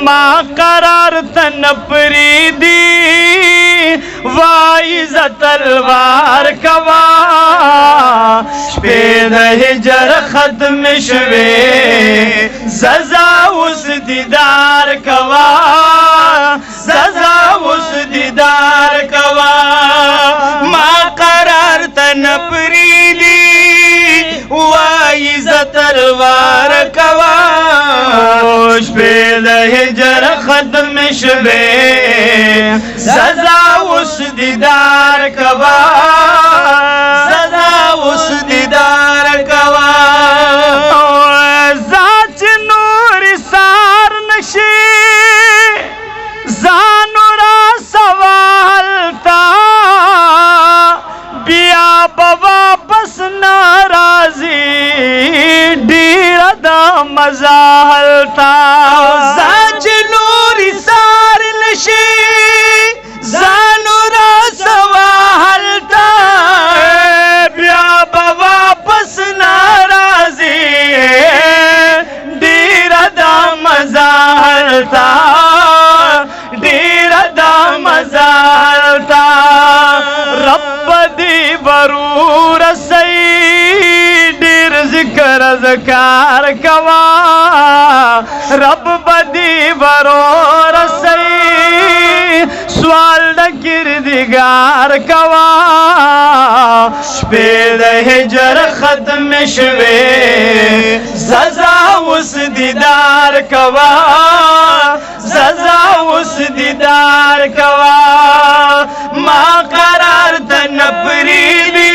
ما قرار تن پریدی وای ز تلوار کوا شپې د هجر ختم شوې سزا اوس دیدار کوا سزا اوس دیدار کوا ما قرار تن پریدی وای ز تلوار کوا شپې د هجر ختم شوې سزا اوس دیدار کوا سزا اوس دیدار کوا ذات نور سار نشي زانو را سوال تا بیا بابا بس ناراضی ډیر د مزاحل تا ذات نور سار نشي زانو را سوال تا بیا بابا بس ناراضی ډیر د مزاحل تا ډیر د مزاحل تا رب دی برور سی ډیر ذکر ذکر کوا رب بدی برور سی سوال د کردگار کوا شپې د هجر ختم شوې سزا اوس دیدار کوا سزا اوس دیدار کوا ما قرار تن پریدی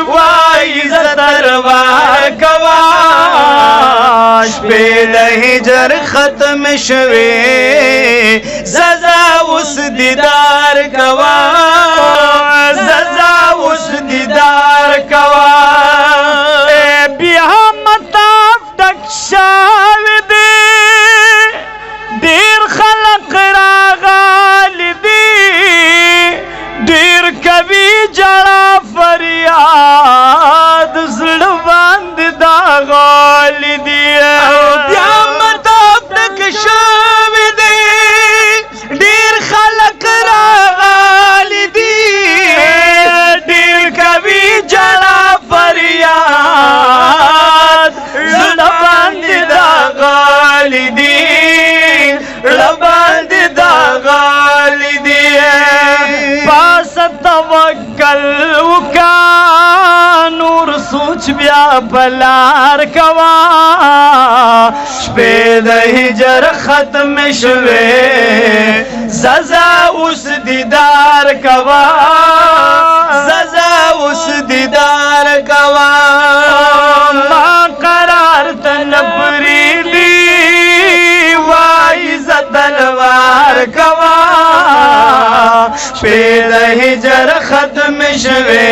وای ز تلوار کوا شپې د هجر ختم شوې سزا اوس دیدار کوا سزا اوس دیدار کوا بیا مطاف ډک شوی دی ډیر خلق راغلي دي ډیر کوي جړه فریاد زړه باندې دا غالي دي بیا مطاف ډک شوی دی ډیر خلق راغلي دي ډیر کوي جړه فریاد زړه باندې دا غالي دي زړه باندې دا غالي دي پاس توکل وکا نور سوچ بیا بلار کوا شپې د هجر ختم شوې سزا اوس دیدار کوا سزا اوس دیدار کوا ما قرار تن پریدی وای ز تلوار کوا شپې د هجر ختم شوې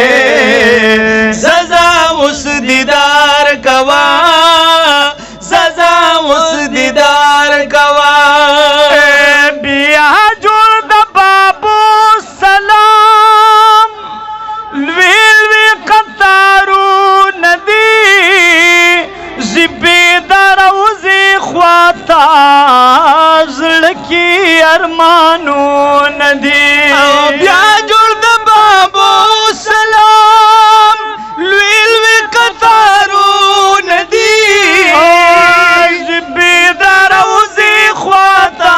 سزا اوس دیدار کوا سزا اوس دیدار کوا بیا جوړ د بابو سلام لوی قطارو ندی زبی دروزی خواتا زړکی ارمانو ندی بیا جوړ د بابو سلام لوی قطارو ندی زبی دروزی خواتا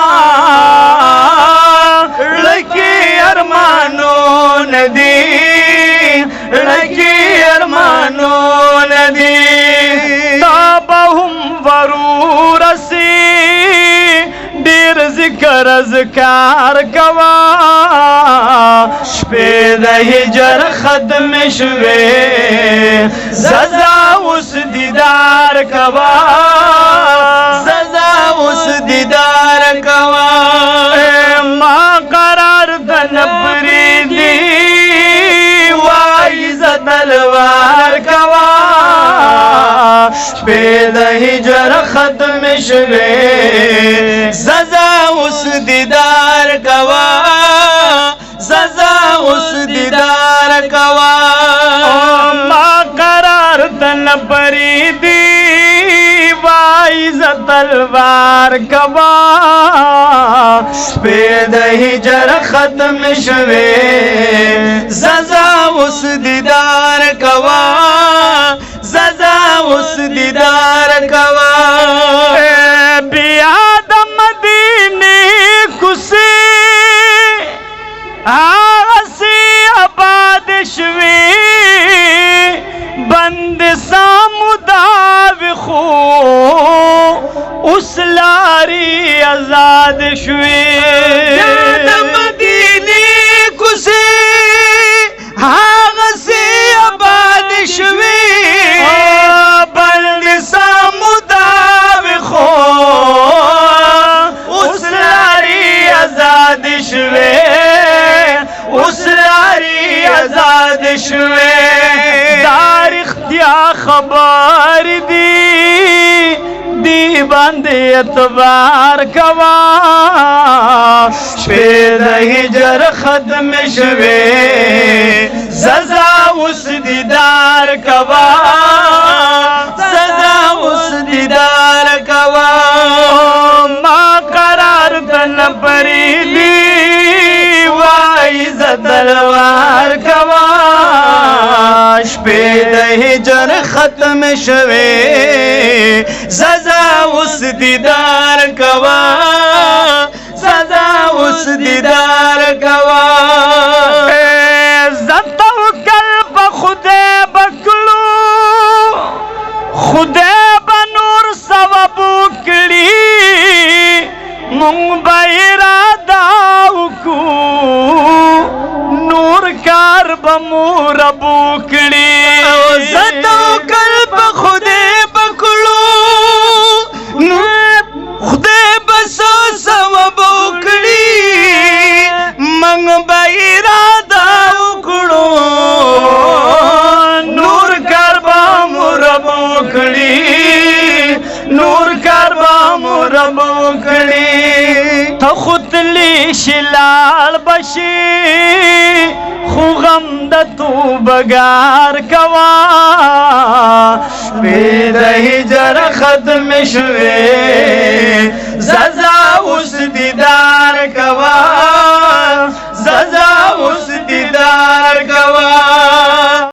زړکی ارمانو ندی زړکی ارمانو ندی تابهم ورور سی ډیر ذکر ذکر کوا شپې د هجر ختم شوې سزا اوس دیدار کوا سزا اوس دیدار کوا ما قرار تن پریدی وای ز تلوار کوا شپې د هجر ختم شوې سزا اوس دیدار کوا سزا اوس دیدار کوا ما قرار تن پریدی وای ز تلوار کوا شپې د هجر ختم شوې زازا اوس دیدار کوا زازا اوس دیدار کوا بیا د مدینې کوڅې هغسې آباد شوې بند ساموداوې خو اوس لارې آزاد شوې د مدینې کوڅې هغسې آباد شوې بند ساموداوې خو اوس لارې آزاد شوې اوس لارې آزاد شوې دا رښتیا خبر دي دی باندې اعتبار کوا شپې د هجر ختم شوې زازا اوس دیدار کوا زازا اوس دیدار کوا ما قرار تن پریدی وای ز تلوار کوا شپې د هجر ختم شوې زازا اوس دیدار کوا زازا اوس دیدار کوا توکل په خدای بکلو خدای به نور ثواب وکړي مونږ به اراده وکړو نور کار به مو رب وکړي توکل په خدای بکلو خدای به ثواب وکړي مونږ به اراده وکړو نور کار به مو رب وکړي نور کار به مو رب وکړي ته خو تللی شي لاړ بشي خو غم د توبګار کوا شپې د هجر ختم شوې زازا